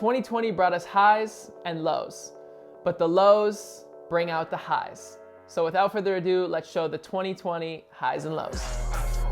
2020 brought us highs and lows, but the lows bring out the highs. So without further ado, let's show the 2020 highs and lows.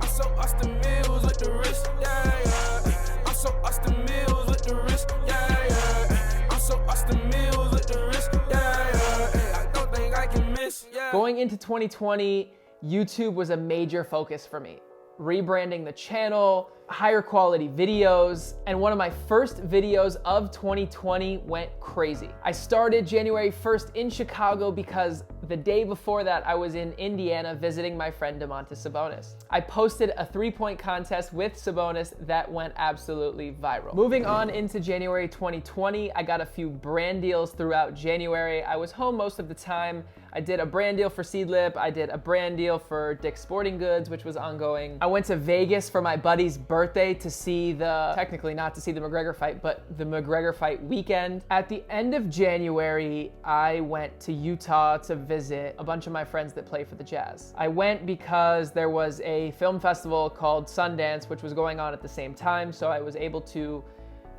I'm so Austin Mills with the wrist, yeah, yeah. I'm so Austin Mills with the wrist, yeah, yeah. I'm so Austin Mills with the wrist, yeah, yeah. I don't think I can miss, yeah. Going into 2020, YouTube was a major focus for me. Rebranding the channel, higher quality videos, and one of my first videos of 2020 went crazy. I started January 1st in Chicago because the day before that I was in Indiana visiting my friend Domantas Sabonis. I posted a 3-point contest with Sabonis that went absolutely viral. Moving on into January 2020, I got a few brand deals throughout January. I was home most of the time. I did a brand deal for Seedlip. I did a brand deal for Dick's Sporting Goods, which was ongoing. I went to Vegas for my buddy's birthday to see technically not to see the McGregor fight, but the McGregor fight weekend. At the end of January, I went to Utah to visit a bunch of my friends that play for the Jazz. I went because there was a film festival called Sundance, which was going on at the same time, so I was able to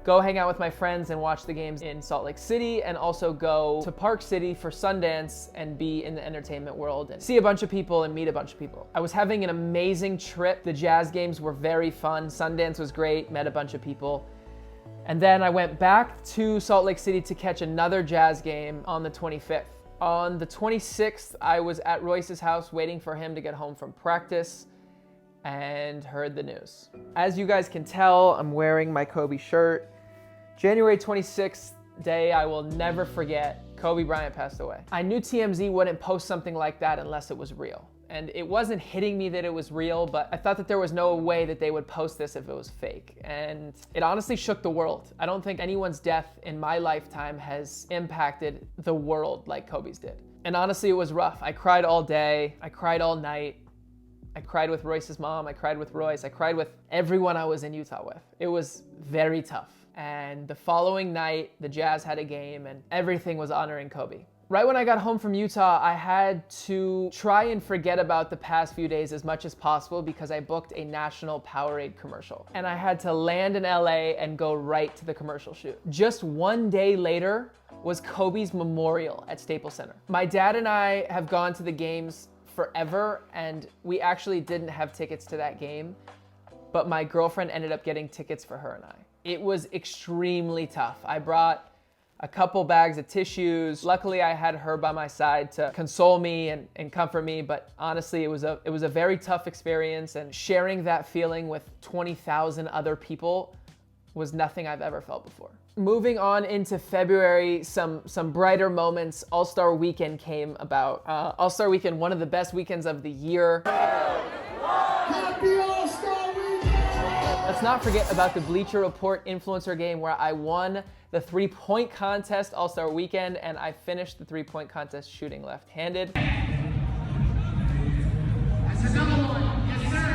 go hang out with my friends and watch the games in Salt Lake City, and also go to Park City for Sundance and be in the entertainment world and see a bunch of people and meet a bunch of people. I was having an amazing trip. The Jazz games were very fun. Sundance was great, met a bunch of people. And then I went back to Salt Lake City to catch another Jazz game on the 25th. On the 26th, I was at Royce's house waiting for him to get home from practice and heard the news. As you guys can tell, I'm wearing my Kobe shirt. January 26th day, I will never forget, Kobe Bryant passed away. I knew TMZ wouldn't post something like that unless it was real. And it wasn't hitting me that it was real, but I thought that there was no way that they would post this if it was fake. And it honestly shook the world. I don't think anyone's death in my lifetime has impacted the world like Kobe's did. And honestly, it was rough. I cried all day, I cried all night. I cried with Royce's mom, I cried with Royce, I cried with everyone I was in Utah with. It was very tough. And the following night, the Jazz had a game and everything was honoring Kobe. Right when I got home from Utah, I had to try and forget about the past few days as much as possible because I booked a national Powerade commercial. And I had to land in LA and go right to the commercial shoot. Just one day later was Kobe's memorial at Staples Center. My dad and I have gone to the games forever, and we actually didn't have tickets to that game, but my girlfriend ended up getting tickets for her and I. It was extremely tough. I brought a couple bags of tissues. Luckily, I had her by my side to console me and comfort me, but honestly, it was a very tough experience, and sharing that feeling with 20,000 other people was nothing I've ever felt before. Moving on into February, some brighter moments. All-Star Weekend came about. All-Star Weekend, one of the best weekends of the year. Happy All-Star Weekend! Let's not forget about the Bleacher Report influencer game where I won the 3-point contest All-Star Weekend, and I finished the 3-point contest shooting left-handed. That's another one. Yes, sir.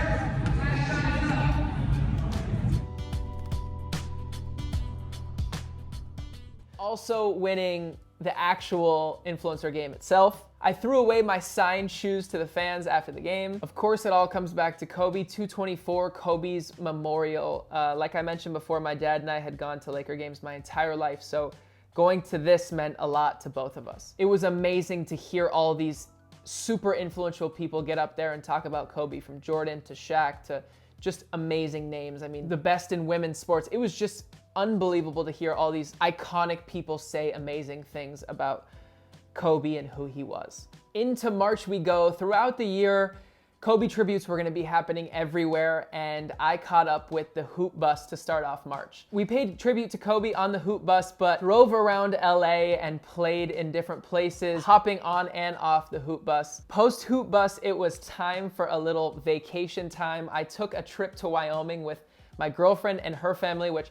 Also winning the actual influencer game itself. I threw away my signed shoes to the fans after the game. Of course, it all comes back to Kobe. 224, Kobe's memorial. Like I mentioned before, my dad and I had gone to Laker games my entire life, so going to this meant a lot to both of us. It was amazing to hear all these super influential people get up there and talk about Kobe, from Jordan to Shaq to just amazing names. I mean, the best in women's sports. It was just unbelievable to hear all these iconic people say amazing things about Kobe and who he was. Into March we go. Throughout the year, Kobe tributes were gonna be happening everywhere, and I caught up with the Hoop Bus to start off March. We paid tribute to Kobe on the Hoop Bus, but drove around LA and played in different places, hopping on and off the Hoop Bus. Post Hoop Bus, it was time for a little vacation time. I took a trip to Wyoming with my girlfriend and her family, which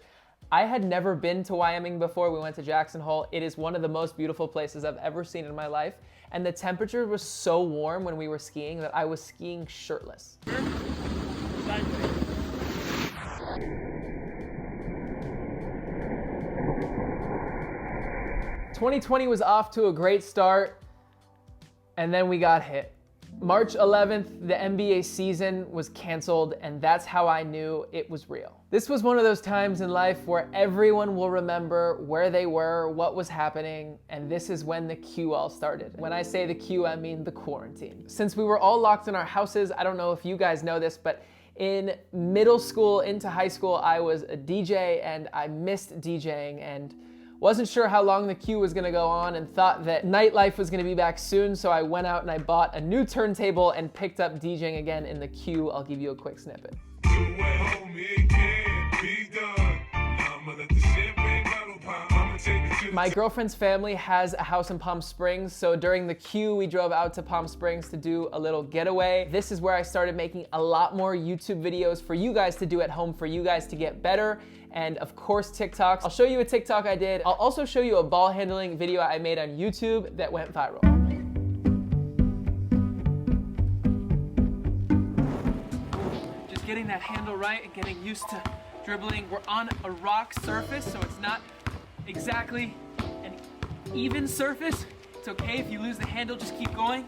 I had never been to Wyoming before. We went to Jackson Hole. It is one of the most beautiful places I've ever seen in my life. And the temperature was so warm when we were skiing that I was skiing shirtless. 2020 was off to a great start, and then we got hit. March 11th, the NBA season was canceled, and that's how I knew it was real. This was one of those times in life where everyone will remember where they were, what was happening, and this is when the queue all started. When I say the queue, I mean the quarantine. Since we were all locked in our houses, I don't know if you guys know this, but in middle school into high school, I was a DJ and I missed DJing and wasn't sure how long the queue was gonna go on and thought that nightlife was gonna be back soon, so I went out and I bought a new turntable and picked up DJing again in the queue. I'll give you a quick snippet. My girlfriend's family has a house in Palm Springs, so during the queue, we drove out to Palm Springs to do a little getaway. This is where I started making a lot more YouTube videos for you guys to do at home, for you guys to get better, and of course TikToks. I'll show you a TikTok I did. I'll also show you a ball handling video I made on YouTube that went viral. Just getting that handle right and getting used to dribbling. We're on a rock surface, so it's not exactly an even surface. It's okay if you lose the handle, just keep going.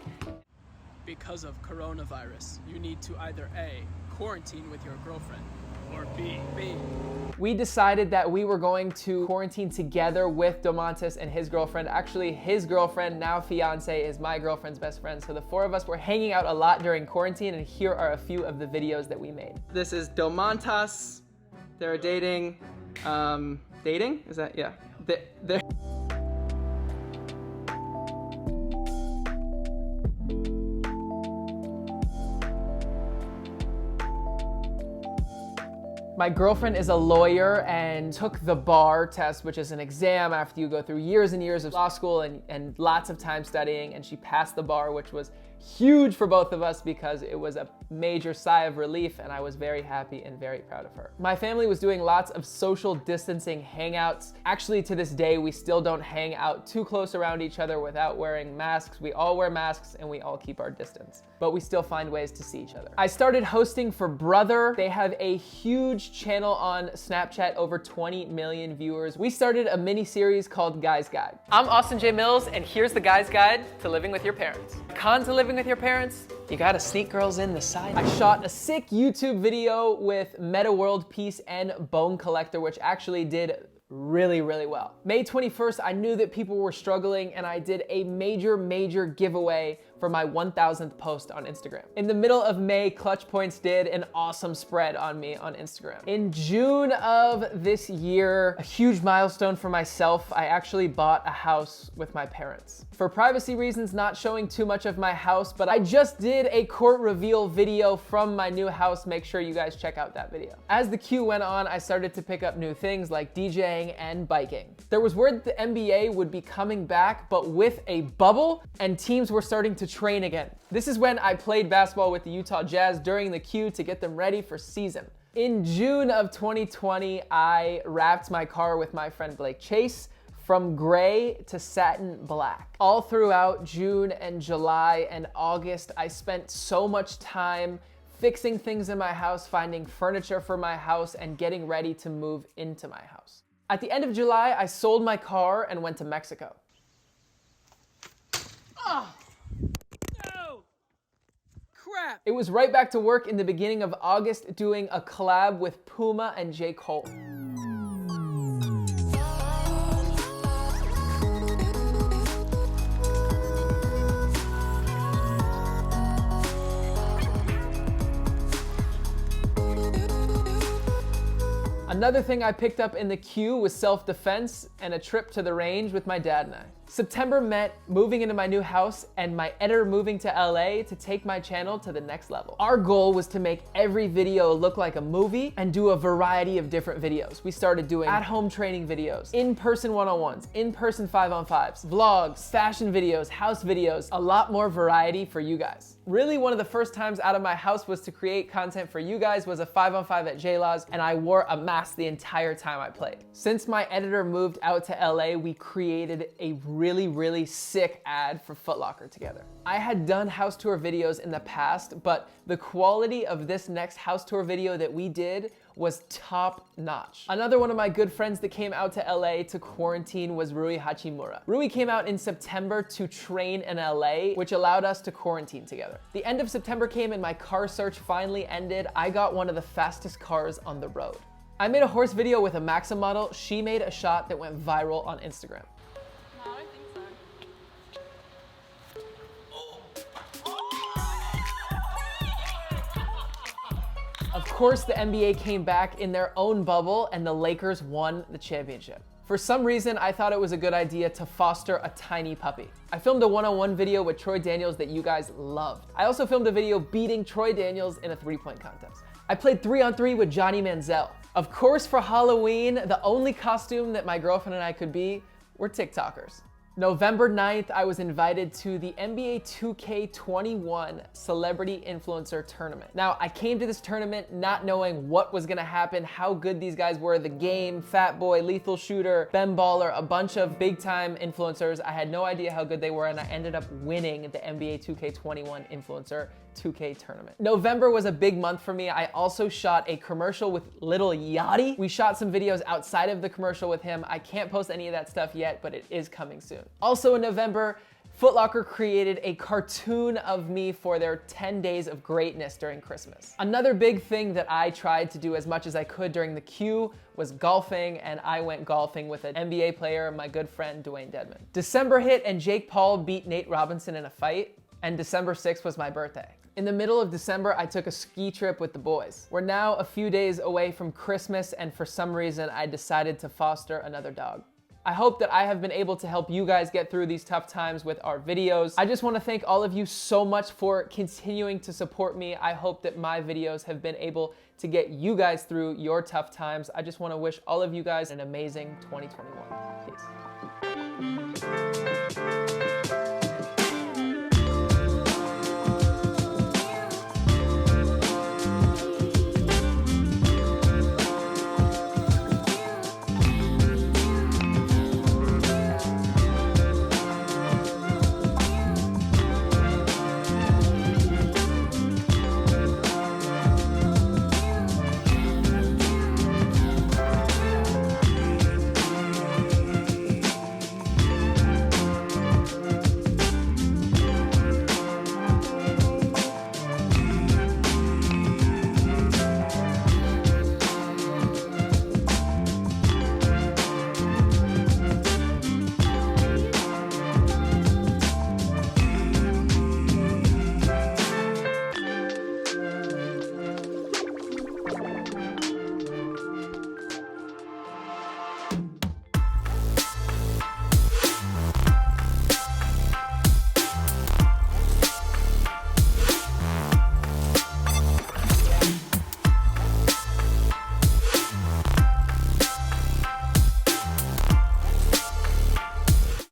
Because of coronavirus, you need to either A, quarantine with your girlfriend, or B. We decided that we were going to quarantine together with Domantas and his girlfriend. Actually, his girlfriend, now fiance, is my girlfriend's best friend. So the four of us were hanging out a lot during quarantine, and here are a few of the videos that we made. This is Domantas. They're dating. Dating? Is that, yeah. They're My girlfriend is a lawyer and took the bar test, which is an exam after you go through years and years of law school and lots of time studying, and she passed the bar, which was huge for both of us because it was a major sigh of relief, and I was very happy and very proud of her. My family was doing lots of social distancing hangouts. Actually, to this day, we still don't hang out too close around each other without wearing masks. We all wear masks and we all keep our distance, but we still find ways to see each other. I started hosting for Brother. They have a huge channel on Snapchat, over 20 million viewers. We started a mini series called Guy's Guide. I'm Austin J. Mills, and here's the Guy's Guide to living with your parents. Con to living with your parents, you gotta sneak girls in the side. I shot a sick YouTube video with Meta World Peace and Bone Collector, which actually did really well. May 21st, I knew that people were struggling, and I did a major giveaway for my 1,000th post on Instagram. In the middle of May, Clutch Points did an awesome spread on me on Instagram. In June of this year, a huge milestone for myself, I actually bought a house with my parents. For privacy reasons, not showing too much of my house, but I just did a court reveal video from my new house. Make sure you guys check out that video. As the queue went on, I started to pick up new things like DJing and biking. There was word that the NBA would be coming back, but with a bubble, and teams were starting to train again. This is when I played basketball with the Utah Jazz during the queue to get them ready for season. In June of 2020, I wrapped my car with my friend Blake Chase from gray to satin black. All throughout June and July and August, I spent so much time fixing things in my house, finding furniture for my house, and getting ready to move into my house. At the end of July, I sold my car and went to Mexico. Oh. No! Crap! It was right back to work in the beginning of August doing a collab with Puma and J. Cole. Another thing I picked up in the queue was self-defense and a trip to the range with my dad and I. September meant moving into my new house and my editor moving to LA to take my channel to the next level. Our goal was to make every video look like a movie and do a variety of different videos. We started doing at-home training videos, in-person one-on-ones, in-person 5-on-5s, vlogs, fashion videos, house videos, a lot more variety for you guys. Really, one of the first times out of my house was to create content for you guys was a 5-on-5 at J-Law's, and I wore a mask the entire time I played. Since my editor moved out to LA, we created a really sick ad for Foot Locker together. I had done house tour videos in the past, but the quality of this next house tour video that we did was top notch. Another one of my good friends that came out to LA to quarantine was Rui Hachimura. Rui came out in September to train in LA, which allowed us to quarantine together. The end of September came and my car search finally ended. I got one of the fastest cars on the road. I made a horse video with a Maxim model. She made a shot that went viral on Instagram. No, I don't think so. Of course, the NBA came back in their own bubble and the Lakers won the championship. For some reason, I thought it was a good idea to foster a tiny puppy. I filmed a one-on-one video with Troy Daniels that you guys loved. I also filmed a video beating Troy Daniels in a three-point contest. I played 3-on-3 with Johnny Manziel. Of course, for Halloween, the only costume that my girlfriend and I could be were TikTokers. November 9th, I was invited to the NBA 2K21 Celebrity Influencer Tournament. Now, I came to this tournament not knowing what was gonna happen, how good these guys were, the game, Fat Boy, Lethal Shooter, Ben Baller, a bunch of big time influencers. I had no idea how good they were, and I ended up winning the NBA 2K21 Influencer 2K tournament. November was a big month for me. I also shot a commercial with Lil Yachty. We shot some videos outside of the commercial with him. I can't post any of that stuff yet, but it is coming soon. Also in November, Foot Locker created a cartoon of me for their 10 days of greatness during Christmas. Another big thing that I tried to do as much as I could during the queue was golfing, and I went golfing with an NBA player, my good friend Dwayne Dedman. December hit and Jake Paul beat Nate Robinson in a fight, and December 6th was my birthday. In the middle of December, I took a ski trip with the boys. We're now a few days away from Christmas, and for some reason, I decided to foster another dog. I hope that I have been able to help you guys get through these tough times with our videos. I just want to thank all of you so much for continuing to support me. I hope that my videos have been able to get you guys through your tough times. I just want to wish all of you guys an amazing 2021. Peace.